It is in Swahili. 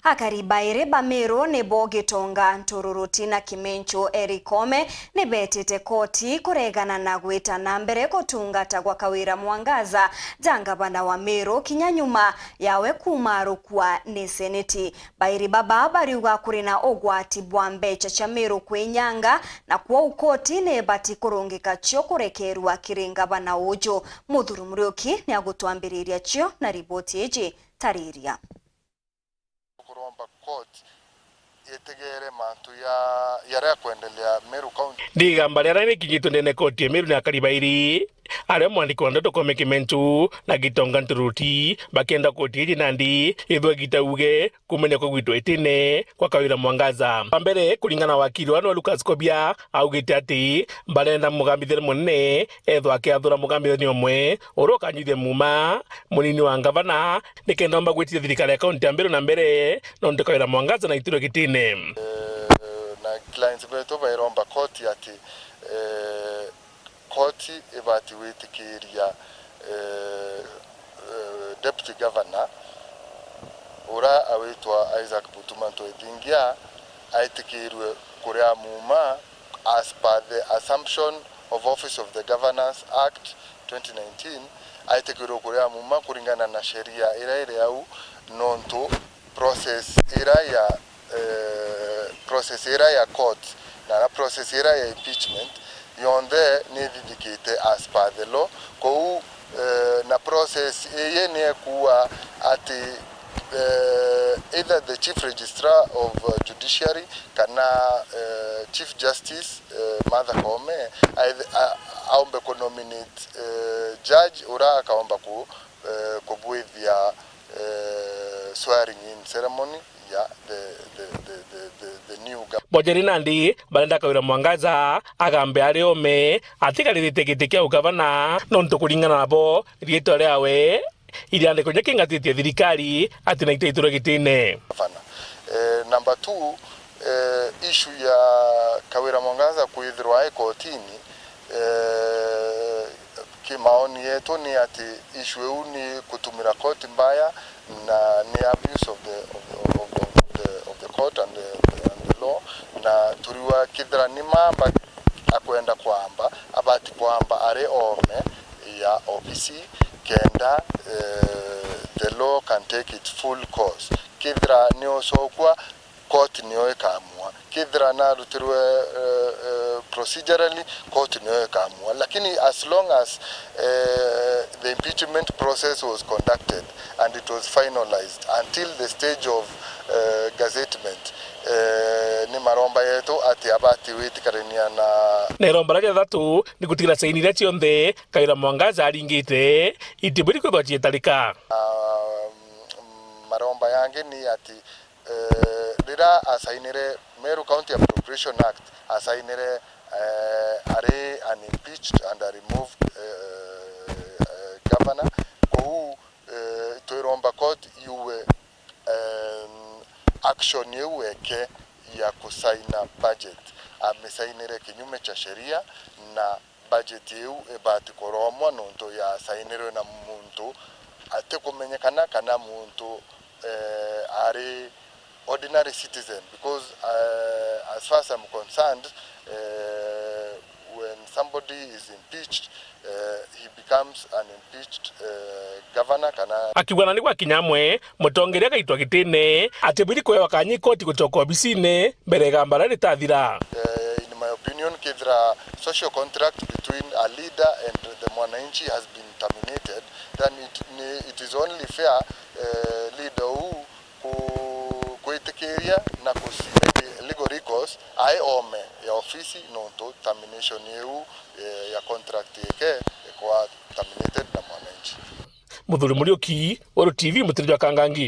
AKARI BAIRI ba Meru nebo gitonga ntururuti na kimencho erikome nibetete KOTI kuregana na GWITA na MBERE gutungata gwa KAWIRA MWANGAZA jangavana wa Meru kinyanyuma yawe kumarukwa ni seneti. BAIRI baba BARIUGA KURINA UGWATI bwa Mbeca cha Meru KWINYANGA na kwa ukoti nebati kurungika chio kurekerwa kiringavana ujo. Muthuru Muriuki ni agutwambiriria chio na riboti eji tariria. KOTI yetegere mantu ya kuendelea Meru County. Digamba lya rani kijitu ndene KOTI Meru na AKARI BAIRI ale mwandiko wa ndoto kome kimentu na gitonga nturuti bakenda KOTI hili nandi idhwe gitauge kumenya kwa gwitwa itine kwa KAWIRA MWANGAZA. MBERE kulingana wakili wanu wa Lucas Kobia au gitati mbalenda mugambithire munene edhwa akiathura mugambithire ni omwe oroka nyithie muma munini wa ngavana nikenda omba gwitire thirikari ya kaunti ya Meru na MBERE nonde KAWIRA MWANGAZA na itiro kitine na clients beto bairomba KOTI ati KOTI ibati witikiria deputy governor ura awitwa Isaac Butumanto Edingia aitikirwe kuria muma as per the assumption of office of the Governors Act 2019 aitikirwe kuria muma kuringana na sheria ira au nonto process ira ya court na process ira ya impeachment yonde ni dedicate as per the law ko na process yene kuwa ati either the chief registrar of judiciary kana chief justice Martha Koome aombe ku nominate judge ura akaomba kubuithia swearing in ceremony ya the new government. Bojeri nandi balenda KAWIRA MWANGAZA agambe ari ome atigarithite giti kia ugavana nonto kuringana nabo rietwa riawe iriande kunyeke ngatitie thirikari ati na itaituro gitine. Number 2 issue ya KAWIRA MWANGAZA kuithirwa kotini kimaoni yetu ni ati issue huu ni kutumira koti mbaya na ni abuse of the court and the law na turiwa kidra ni mamba akwenda kwamba abati kwamba are ome ya OPC kenda the law can take its full course kidra ni osokwa court niyo ekamua kidra na rutirwe procedurally court niyo ekamua lakini as long as the impeachment process was conducted and it was finalized until the stage of gazettement ni maromba yetu ati abati witikarania na neromba la thatu ni gutikira sainira cionthe KAWIRA MWANGAZA aringite itiburi kwa chietarika maromba yange ni ati rira asainire Meru County Appropriation Act asainire are unimpeached and removed governor ko toiromba court yuwe action yeweke ya kusaina budget amesainire kinyume cha sheria na budget yeu ebati koromwa nonto ya sainire na muntu ate kumenyekana kana muntu are ordinary citizen because as far as I'm concerned when somebody is impeached he becomes an impeached governor kana akigwana ni kwa kinyamwe mutongeria kaitwa gitine atibiri kwewa kanyi koti gutoka obisine mbere gambara ritathira. In my opinion kidra social contract between a leader and the mwananchi has been terminated, then it is only fair leader who kuitekeria na kusimeki legal recourse ai ome ya ofisi nonto termination yeu ya contract yake kwa terminated na mwananchi. Muthuri Muriuki, Oro TV, Mutirwa Kangangi.